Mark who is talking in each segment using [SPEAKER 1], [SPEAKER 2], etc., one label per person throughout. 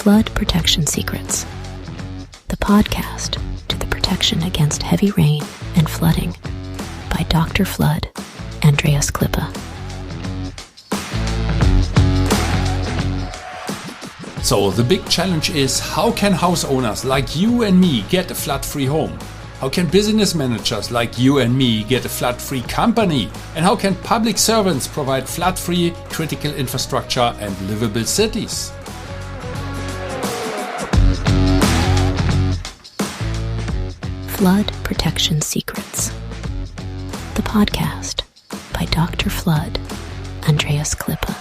[SPEAKER 1] Flood Protection Secrets, the podcast to the protection against heavy rain and flooding by Dr. Flood, Andreas Klippe.
[SPEAKER 2] So the big challenge is, how can house owners like you and me get a flood-free home? How can business managers like you and me get a flood-free company? And how can public servants provide flood-free critical infrastructure and livable cities?
[SPEAKER 1] Flood Protection Secrets, the podcast by Dr. Flood, Andreas Klippe.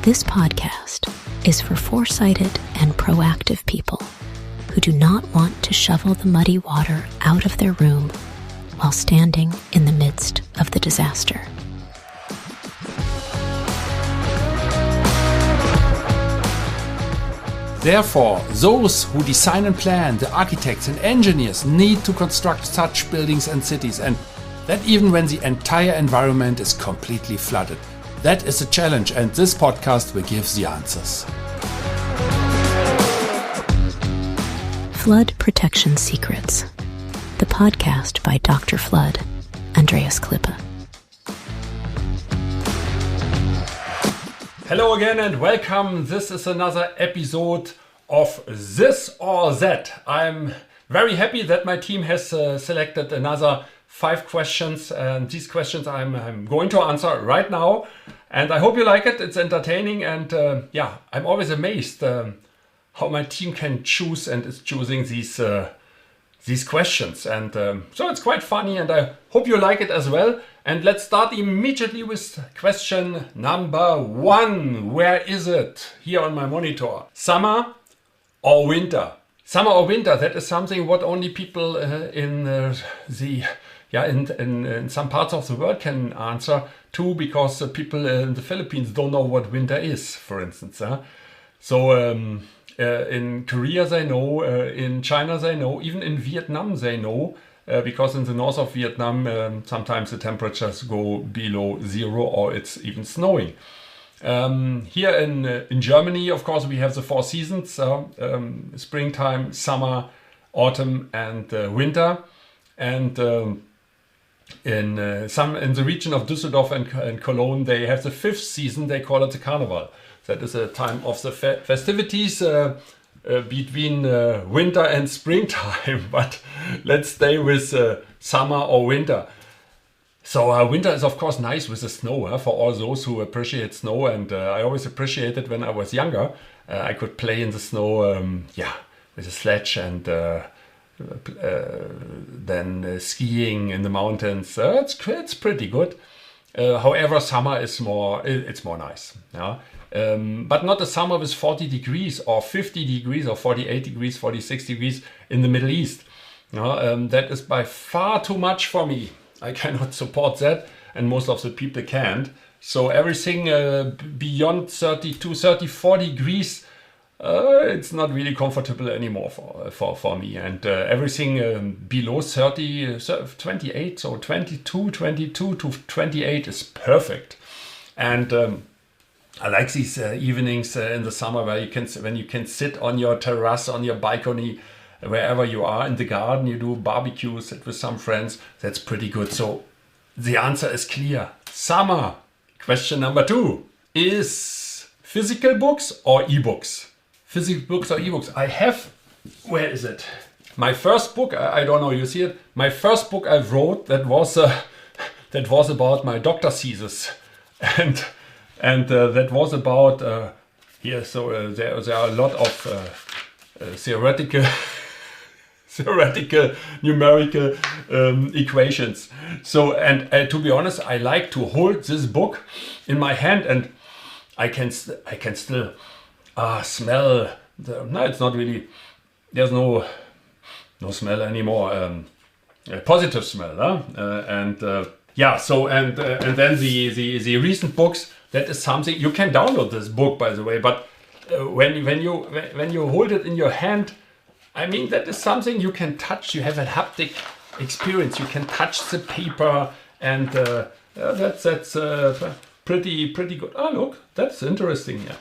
[SPEAKER 1] This podcast is for foresighted and proactive people who do not want to shovel the muddy water out of their room while standing in the midst of the disaster.
[SPEAKER 2] Therefore, those who design and plan, the architects and engineers, need to construct such buildings and cities, and that even when the entire environment is completely flooded. That is a challenge, and this podcast will give the answers.
[SPEAKER 1] Flood Protection Secrets, the podcast by Dr. Flood, Andreas Klippe.
[SPEAKER 2] Hello again and welcome. This is another episode of This or That. I'm very happy that my team has selected another 5 questions, and these questions I'm going to answer right now. And I hope you like it. It's entertaining, and I'm always amazed how my team can choose and is choosing these questions. And so it's quite funny, and I hope you like it as well. And let's start immediately with question number 1. Where is it? Here on my monitor. Summer or winter? Summer or winter, that is something what only people in some parts of the world can answer to, because people in the Philippines don't know what winter is, for instance. So in Korea they know, in China they know, even in Vietnam they know, because in the north of Vietnam sometimes the temperatures go below 0 or it's even snowing. Here in Germany, of course, we have the 4 seasons, springtime, summer, autumn and winter. And in the region of Düsseldorf and Cologne, they have the 5th season. They call it the Carnival. That is a time of the festivities between winter and springtime. But let's stay with summer or winter. So winter is of course nice with the snow for all those who appreciate snow. And I always appreciated when I was younger. I could play in the snow, with a sledge and then skiing in the mountains. It's pretty good. However, summer is more nice. Yeah? But not a summer with 40 degrees or 50 degrees or 48 degrees, 46 degrees in the Middle East. That is by far too much for me. I cannot support that, and most of the people can't. So everything beyond 32, 34 degrees, it's not really comfortable anymore for me. And everything below 30, 28, so 22 to 28 is perfect. And I like these evenings in the summer when you can sit on your terrace, on your balcony, wherever you are in the garden, you do barbecues, sit with some friends. That's pretty good. So the answer is clear. Summer. Question number 2 is physical books or ebooks? Physical books or ebooks? I have, where is it? My first book, I don't know, you see it? My first book I wrote, that was about my doctor thesis. And that was about, there are a lot of theoretical numerical equations. So, and to be honest, I like to hold this book in my hand, and I can still smell it's not really, there's no smell anymore, a positive smell, and then the recent books, that is something you can download this book, by the way, but when you hold it in your hand, I mean, that is something you can touch. You have a haptic experience. You can touch the paper, and that's pretty good. Oh, look, that's interesting. Yeah.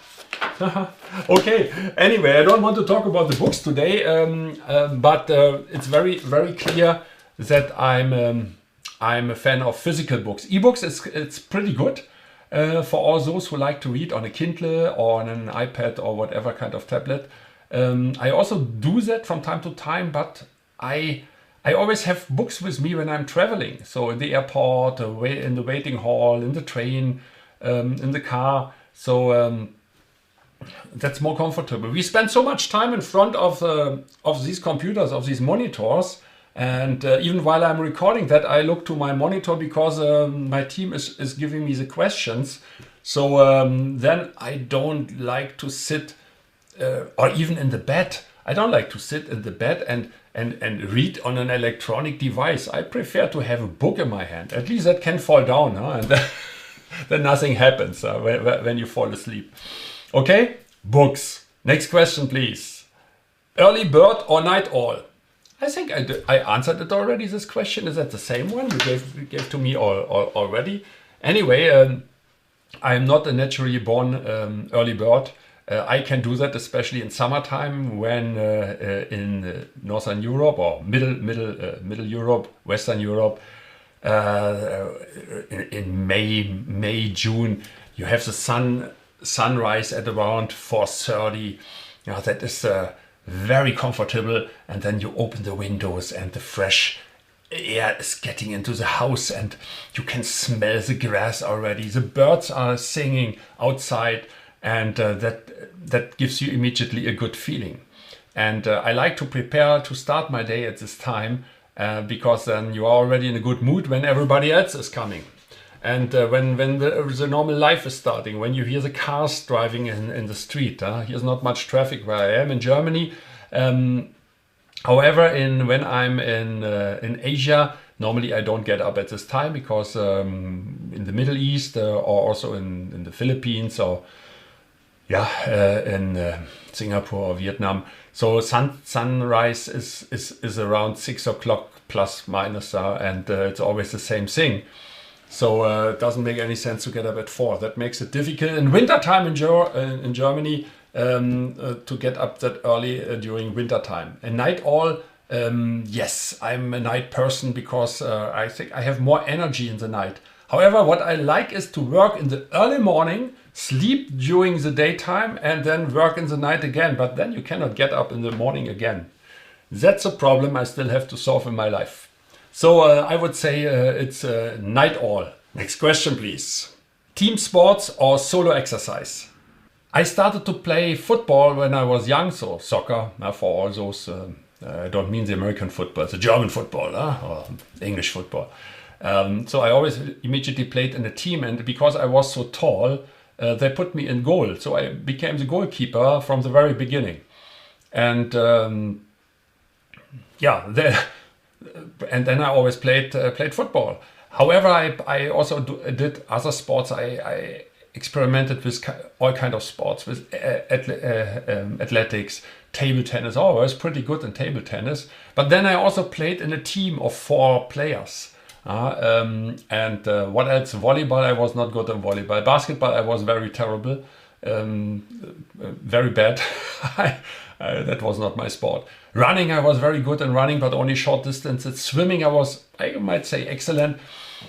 [SPEAKER 2] Okay. Anyway, I don't want to talk about the books today, but it's very, very clear that I'm a fan of physical books. Ebooks, it's pretty good for all those who like to read on a Kindle or on an iPad or whatever kind of tablet. I also do that from time to time, but I always have books with me when I'm traveling. So in the airport, in the waiting hall, in the train, in the car. So that's more comfortable. We spend so much time in front of these computers, of these monitors. And even while I'm recording that, I look to my monitor because my team is giving me the questions. So then I don't like to sit, or even in the bed. I don't like to sit in the bed and read on an electronic device. I prefer to have a book in my hand. At least that can fall down, and then nothing happens when you fall asleep. Okay, books. Next question, please. Early bird or night owl? I think I answered it already, this question. Is that the same one you gave to me already? Anyway, I'm not a naturally born early bird. I can do that, especially in summertime when in Northern Europe or middle Europe, Western Europe, in May, June, you have the sunrise at around 4:30. That is very comfortable, and then you open the windows and the fresh air is getting into the house and you can smell the grass already. The birds are singing outside, and that gives you immediately a good feeling. And I like to prepare to start my day at this time because then you are already in a good mood when everybody else is coming. And when the normal life is starting, when you hear the cars driving in the street, here's not much traffic where I am in Germany. However, when I'm in Asia, normally I don't get up at this time because in the Middle East or also in the Philippines or in Singapore or Vietnam, so sunrise is around 6 o'clock plus minus, and it's always the same thing. So it doesn't make any sense to get up at 4. That makes it difficult in wintertime in Germany to get up that early during wintertime. And night owl, yes, I'm a night person because I think I have more energy in the night. However, what I like is to work in the early morning, sleep during the daytime, and then work in the night again. But then you cannot get up in the morning again. That's a problem I still have to solve in my life. So I would say it's night owl. Next question, please. Team sports or solo exercise? I started to play football when I was young, so soccer for all those. I don't mean the American football, the German football or English football. So I always immediately played in a team, and because I was so tall, they put me in goal. So I became the goalkeeper from the very beginning. And and then I always played football. However, I also did other sports. I experimented with all kind of sports, with athletics, table tennis. I was pretty good in table tennis. But then I also played in a team of 4 players. What else? Volleyball, I was not good in volleyball. Basketball, I was very terrible. Very bad. That was not my sport. Running, I was very good in running, but only short distances. Swimming, I might say, excellent.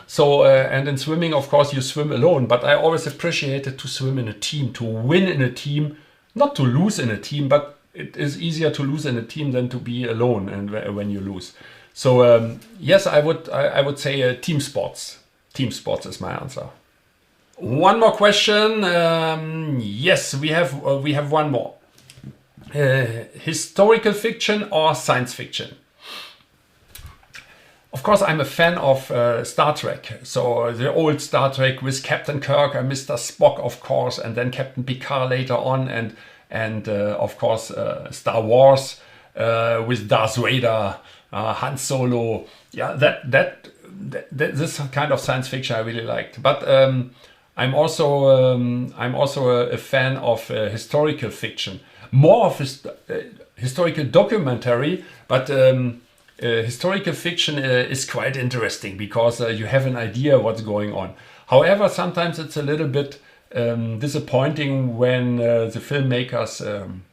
[SPEAKER 2] So, and in swimming, of course, you swim alone, but I always appreciated to swim in a team, to win in a team, not to lose in a team, but it is easier to lose in a team than to be alone and when you lose. So, yes, I would say team sports. Team sports is my answer. One more question. Yes, we have one more. Historical fiction or science fiction? Of course, I'm a fan of Star Trek. So the old Star Trek with Captain Kirk and Mr. Spock, of course, and then Captain Picard later on, and of course Star Wars with Darth Vader, Han Solo. Yeah, that this kind of science fiction I really liked. But I'm also a fan of historical fiction. More of historical documentary, but historical fiction is quite interesting because you have an idea what's going on. However, sometimes it's a little bit disappointing when the filmmakers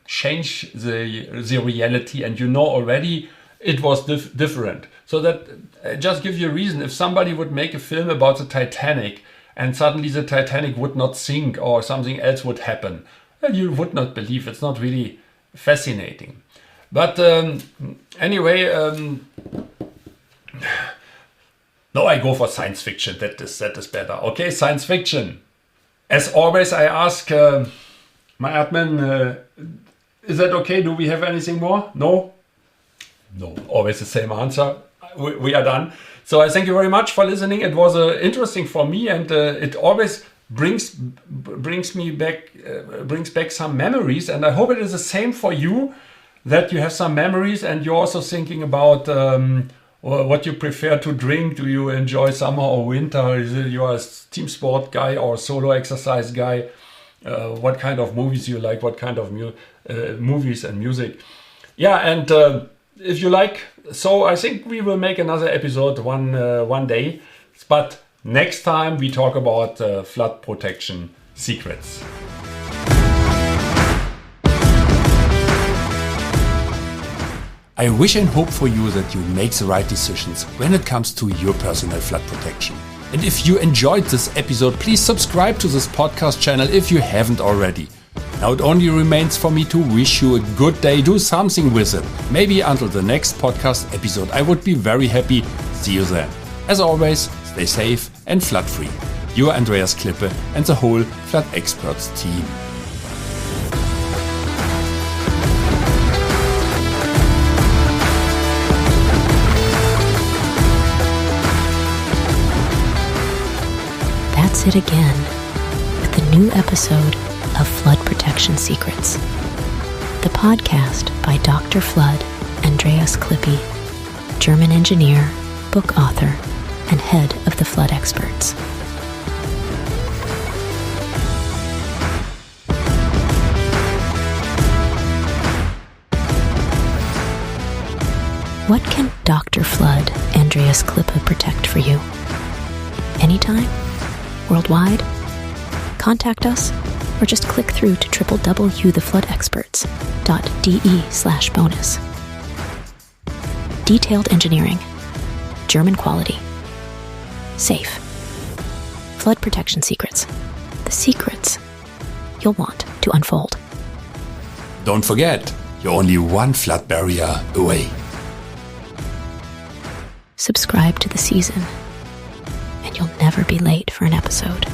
[SPEAKER 2] change the reality, and you know already it was different. So that just gives you a reason. If somebody would make a film about the Titanic and suddenly the Titanic would not sink or something else would happen, well, you would not believe. It's not really fascinating. But anyway, no, I go for science fiction. That is better. Okay, science fiction. As always, I ask my admin, is that okay? Do we have anything more? No? No, always the same answer. We are done. So I thank you very much for listening. It was interesting for me, and it always brings back some memories. And I hope it is the same for you, that you have some memories and you're also thinking about what you prefer to drink. Do you enjoy summer or winter? Is it you are a team sport guy or solo exercise guy? What kind of movies you like? What kind of movies and music? Yeah, and if you like, so I think we will make another episode one day. But next time we talk about flood protection secrets. I wish and hope for you that you make the right decisions when it comes to your personal flood protection. And if you enjoyed this episode, please subscribe to this podcast channel if you haven't already. Now it only remains for me to wish you a good day. Do something with it. Maybe until the next podcast episode. I would be very happy. See you then. As always, stay safe and flood free. Your Andreas Klippe and the whole Flood Experts team.
[SPEAKER 1] That's it again with the new episode of Flood Protection Secrets, the podcast by Dr. Flood, Andreas Klippe, German engineer, book author, and head of the Flood Experts. What can Dr. Flood, Andreas Klippe protect for you? Anytime? Worldwide? Contact us or just click through to www.thefloodexperts.de/bonus. Detailed engineering. German quality. Safe. Flood protection secrets. The secrets you'll want to unfold.
[SPEAKER 2] Don't forget, you're only one flood barrier away.
[SPEAKER 1] Subscribe to the season, and you'll never be late for an episode.